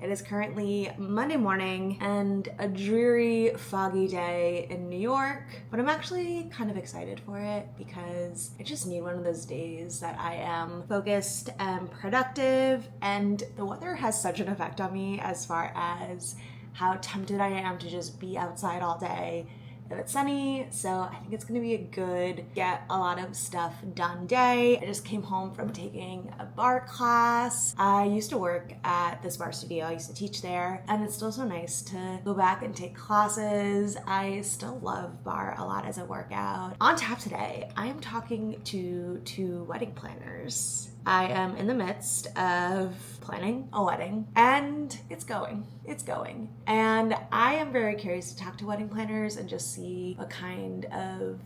It is currently Monday morning and a dreary, foggy day in New York, but I'm actually kind of excited for it because I just need one of those days that I am focused and productive, and the weather has such an effect on me as far as how tempted I am to just be outside all day if it's sunny. So I think it's gonna be a good get a lot of stuff done day. I just came home from taking a bar class. I used to work at this bar studio. I used to teach there, and it's still so nice to go back and take classes. I still love bar a lot as a workout. On tap today, I am talking to two wedding planners. I am in the midst of planning a wedding, and it's going. And I am very curious to talk to wedding planners and just see what kind of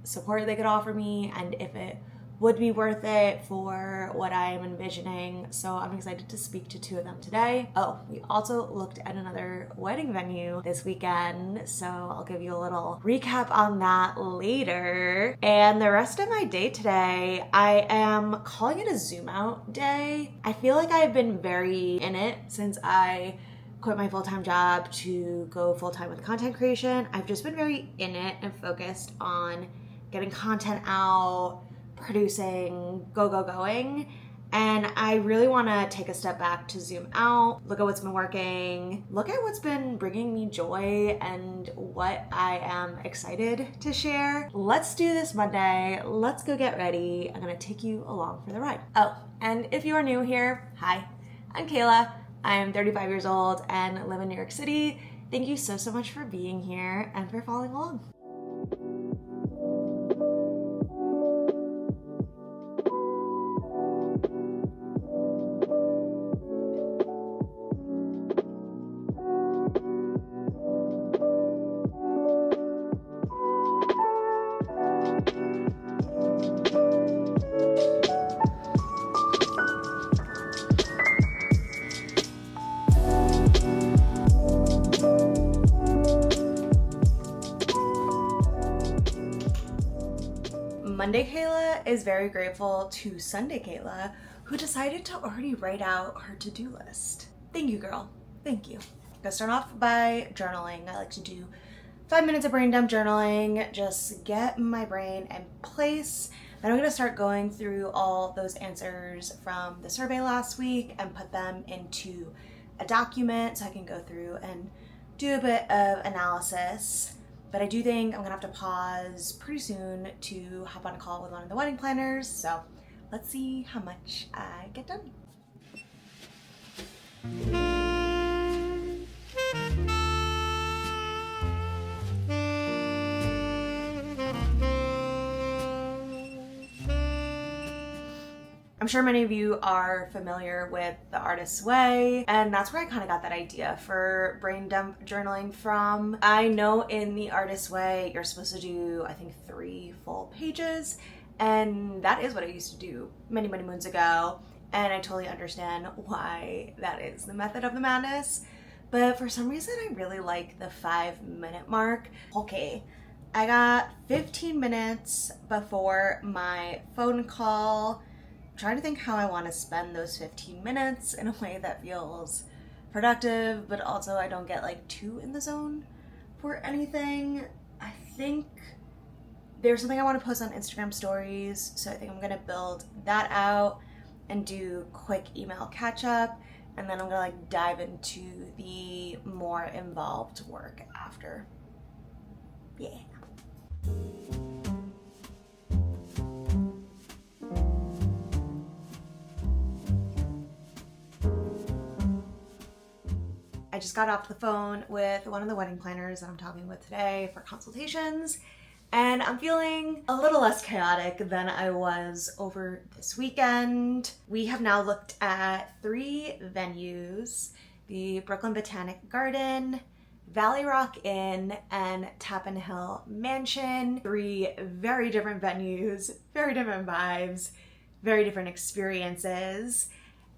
support they could offer me and if it would be worth it for what I am envisioning. So I'm excited to speak to two of them today. Oh, we also looked at another wedding venue this weekend, so I'll give you a little recap on that later. And the rest of my day today, I am calling it a zoom out day. I feel like I've been very in it since I quit my full-time job to go full-time with content creation. I've just been very in it and focused on getting content out, producing, going. And I really want to take a step back to zoom out, look at what's been working, look at what's been bringing me joy and what I am excited to share. Let's do this Monday. Let's go get ready. I'm going to take you along for the ride. Oh, and if you are new here, hi, I'm Kayla. I'm 35 years old and live in New York City. Thank you so much for being here and for following along. Monday Kayla is very grateful to Sunday Kayla, who decided to already write out her to-do list. Thank you, girl. Thank you. I'm gonna start off by journaling. I like to do 5 minutes of brain dump journaling, just get my brain in place. Then I'm gonna start going through all those answers from the survey last week and put them into a document so I can go through and do a bit of analysis. But I do think I'm gonna have to pause pretty soon to hop on a call with one of the wedding planners. So let's see how much I get done. I'm sure many of you are familiar with The Artist's Way, and that's where I kind of got that idea for brain dump journaling from. I know in The Artist's Way, you're supposed to do, I think, 3 full pages, and that is what I used to do many moons ago, and I totally understand why that is the method of the madness. But for some reason, I really like the 5-minute mark. Okay, I got 15 minutes before my phone call. Trying to think how I want to spend those 15 minutes in a way that feels productive, but also I don't get like too in the zone for anything. I think there's something I want to post on Instagram stories, so I think I'm gonna build that out and do quick email catch up, and then I'm gonna like dive into the more involved work after. Yeah. I just got off the phone with one of the wedding planners that I'm talking with today for consultations, and I'm feeling a little less chaotic than I was over this weekend. We have now looked at 3 venues: the Brooklyn Botanic Garden, Valley Rock Inn, and Tappan Hill Mansion. 3 very different venues, very different vibes, very different experiences,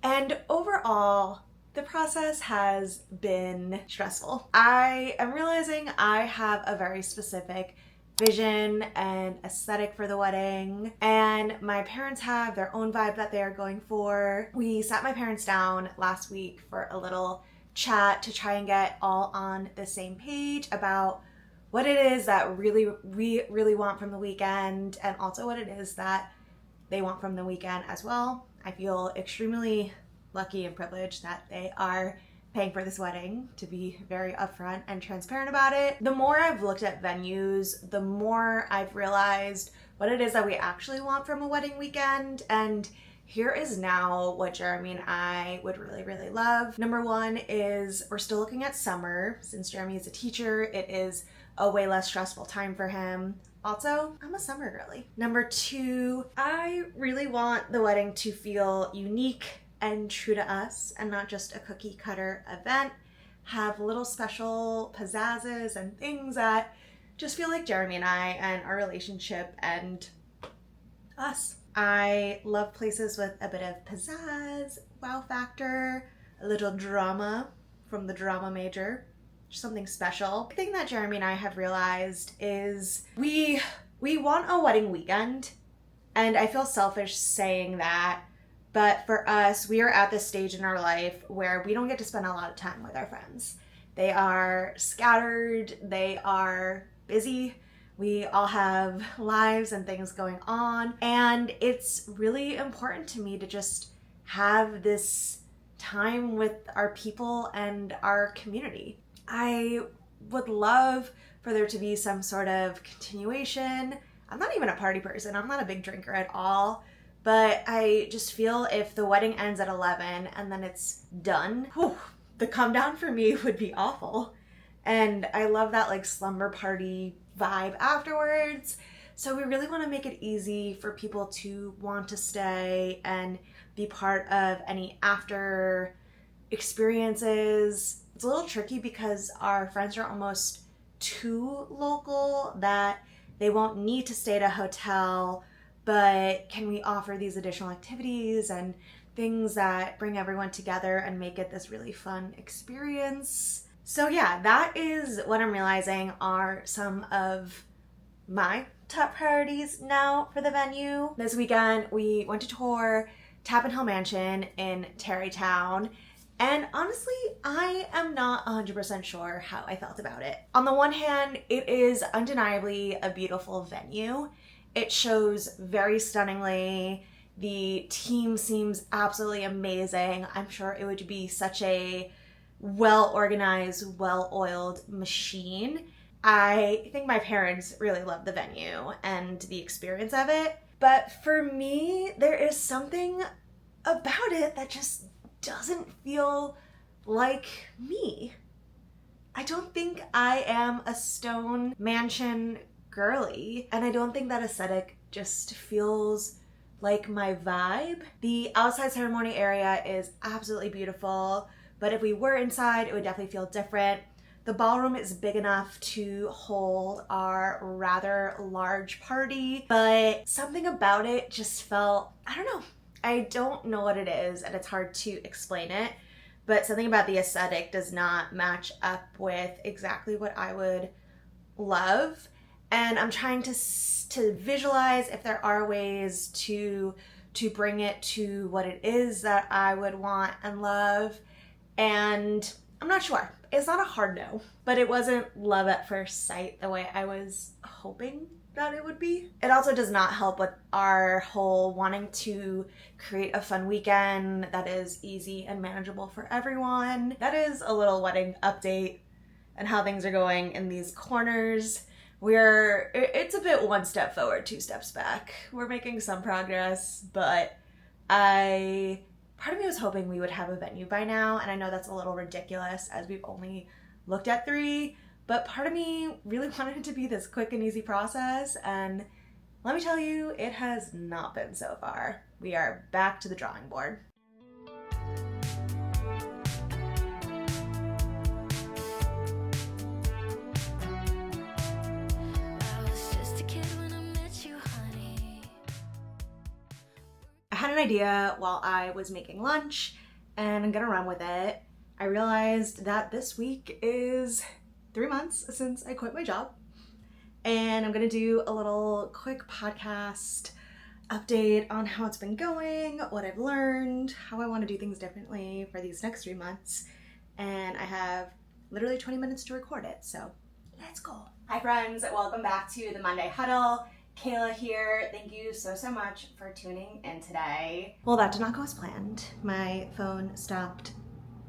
and overall, the process has been stressful. I am realizing I have a very specific vision and aesthetic for the wedding, and my parents have their own vibe that they are going for. We sat my parents down last week for a little chat to try and get all on the same page about what it is that we really want from the weekend, and also what it is that they want from the weekend as well. I feel extremely lucky and privileged that they are paying for this wedding, to be very upfront and transparent about it. The more I've looked at venues, the more I've realized what it is that we actually want from a wedding weekend. And here is now what Jeremy and I would really, really love. Number one is we're still looking at summer. Since Jeremy is a teacher, it is a way less stressful time for him. Also, I'm a summer girly. Number two, I really want the wedding to feel unique and true to us and not just a cookie cutter event. Have little special pizzazzes and things that just feel like Jeremy and I and our relationship and us. I love places with a bit of pizzazz, wow factor, a little drama from the drama major. Something special. The thing that Jeremy and I have realized is we want a wedding weekend, and I feel selfish saying that, but for us, we are at this stage in our life where we don't get to spend a lot of time with our friends. They are scattered, they are busy, we all have lives and things going on, and it's really important to me to just have this time with our people and our community. I would love for there to be some sort of continuation. I'm not even a party person. I'm not a big drinker at all. But I just feel if the wedding ends at 11 and then it's done, the come down for me would be awful. And I love that like slumber party vibe afterwards. So we really want to make it easy for people to want to stay and be part of any after experiences. It's a little tricky because our friends are almost too local that they won't need to stay at a hotel, but can we offer these additional activities and things that bring everyone together and make it this really fun experience? So yeah, that is what I'm realizing are some of my top priorities now for the venue. This weekend, we went to tour Tappan Hill Mansion in Tarrytown. And honestly, I am not 100% sure how I felt about it. On the one hand, it is undeniably a beautiful venue. It shows very stunningly. The team seems absolutely amazing. I'm sure it would be such a well-organized, well-oiled machine. I think my parents really love the venue and the experience of it. But for me, there is something about it that just doesn't feel like me. I don't think I am a stone mansion girly, and I don't think that aesthetic just feels like my vibe. The outside ceremony area is absolutely beautiful, but if we were inside, it would definitely feel different. The ballroom is big enough to hold our rather large party, but something about it just felt, I don't know. I don't know what it is, and it's hard to explain it, but something about the aesthetic does not match up with exactly what I would love. And I'm trying to visualize if there are ways to bring it to what it is that I would want and love. And I'm not sure. It's not a hard no, but it wasn't love at first sight the way I was hoping that it would be. It also does not help with our whole wanting to create a fun weekend that is easy and manageable for everyone. That is a little wedding update and how things are going in these corners. It's a bit one step forward, two steps back. We're making some progress, but part of me was hoping we would have a venue by now, and I know that's a little ridiculous as we've only looked at 3, but part of me really wanted it to be this quick and easy process, and let me tell you, it has not been so far. We are back to the drawing board. I had an idea while I was making lunch, and I'm gonna run with it. I realized that this week is 3 months since I quit my job, and I'm gonna do a little quick podcast update on how it's been going, what I've learned, how I want to do things differently for these next 3 months, and I have literally 20 minutes to record it, so let's go. Hi friends, welcome back to the Monday Huddle. Kayla here. Thank you so much for tuning in today. Well, that did not go as planned. My phone stopped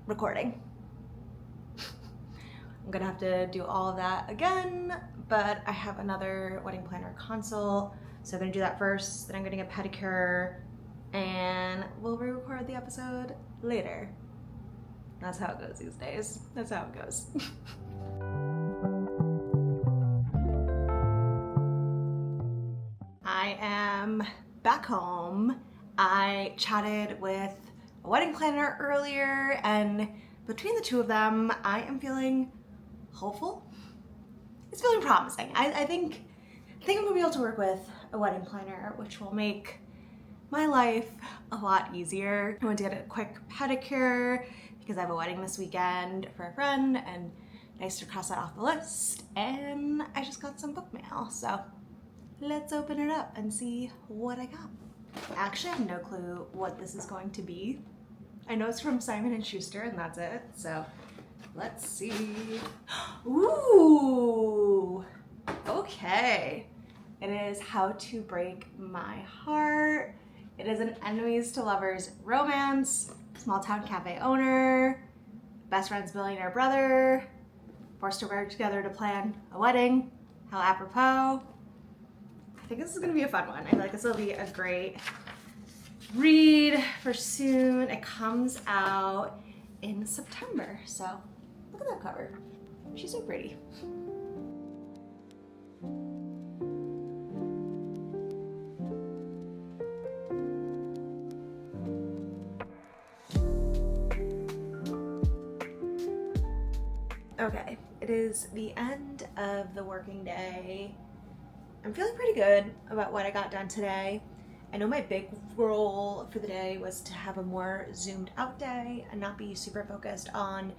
recording. I'm gonna have to do all of that again, but I have another wedding planner consult, so I'm gonna do that first, then I'm gonna get a pedicure, and we'll re-record the episode later. That's how it goes these days. That's how it goes. I am back home. I chatted with a wedding planner earlier, and between the two of them, I am feeling hopeful. It's feeling promising. I think I'm gonna be able to work with a wedding planner, which will make my life a lot easier. I went to get a quick pedicure because I have a wedding this weekend for a friend, and nice to cross that off the list. And I just got some book mail, so let's open it up and see what I got. Actually, I have no clue what this is going to be. I know it's from Simon & Schuster, and that's it, so let's see. Ooh, okay. It is How to Break My Heart. It is an enemies to lovers romance, small town cafe owner, best friend's billionaire brother, forced to work together to plan a wedding. How apropos. I think this is gonna be a fun one. I feel like this will be a great read for soon. It comes out in September, so look at that cover. She's so pretty. Okay, it is the end of the working day. I'm feeling pretty good about what I got done today. I know my big goal for the day was to have a more zoomed out day and not be super focused on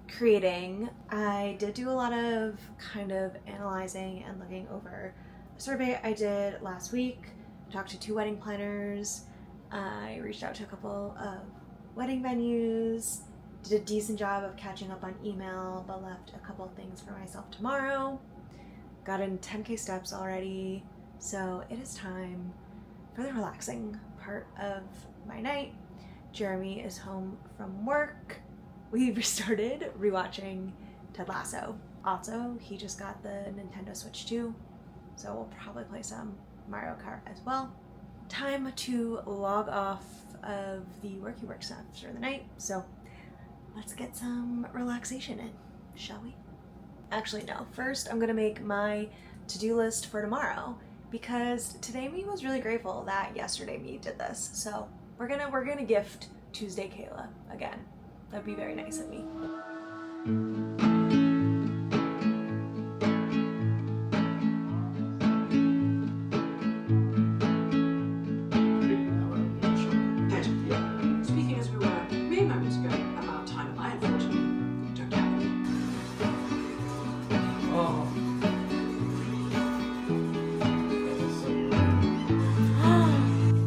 creating. I did do a lot of kind of analyzing and looking over a survey I did last week. Talked to 2 wedding planners. I reached out to a couple of wedding venues. Did a decent job of catching up on email, but left a couple of things for myself tomorrow. Got in 10K steps already, so it is time for the relaxing part of my night. Jeremy is home from work. We've started rewatching Ted Lasso. Also, he just got the Nintendo Switch 2, so we'll probably play some Mario Kart as well. Time to log off of the worky work stuff for the night, so let's get some relaxation in, shall we? Actually, no. First, I'm gonna make my to-do list for tomorrow, because today me was really grateful that yesterday me did this. So we're gonna gift Tuesday Kayla again. That'd be very nice of me. Speaking as we were mere moments ago about time, I unfortunately don't have any. Oh.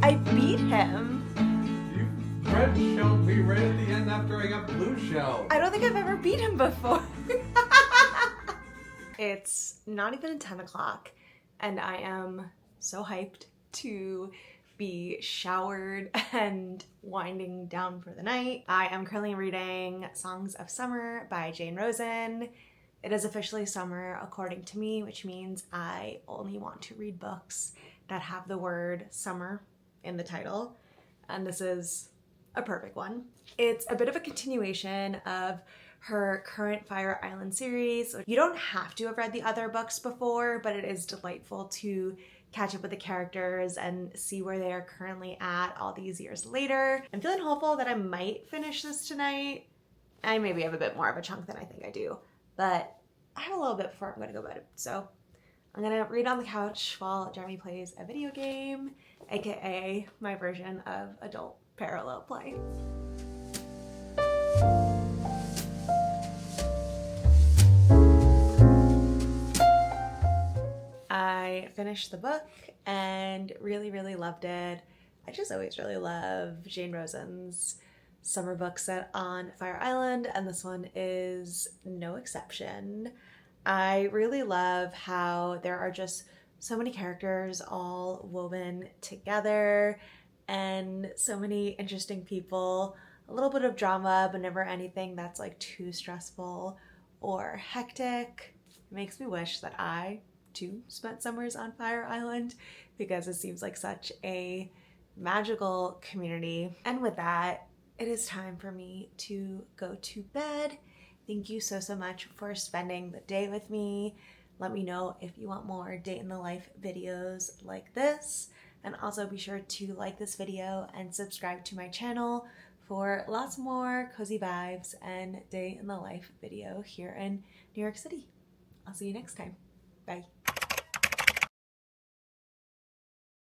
I beat him. You red shelled me right at the end after I got blue shelled. I don't think I've ever beat him before. It's not even 10 o'clock, and I am so hyped to be showered and winding down for the night. I am currently reading Songs of Summer by Jane Rosen. It is officially summer according to me, which means I only want to read books that have the word summer in the title, and this is a perfect one. It's a bit of a continuation of her current Fire Island series. You don't have to have read the other books before, but it is delightful to catch up with the characters and see where they are currently at all these years later. I'm feeling hopeful that I might finish this tonight. I maybe have a bit more of a chunk than I think I do, but I have a little bit before I'm gonna go to bed. So I'm gonna read on the couch while Jeremy plays a video game, aka my version of adult parallel play. I finished the book and really loved it. I just always really love Jane Rosen's summer book set on Fire Island, and this one is no exception. I really love how there are just so many characters all woven together and so many interesting people. A little bit of drama, but never anything that's like too stressful or hectic. It makes me wish that I too spent summers on Fire Island because it seems like such a magical community. And with that, it is time for me to go to bed. Thank you so much for spending the day with me. Let me know if you want more day in the life videos like this. And also be sure to like this video and subscribe to my channel for lots more cozy vibes and day in the life video here in New York City. I'll see you next time. Bye.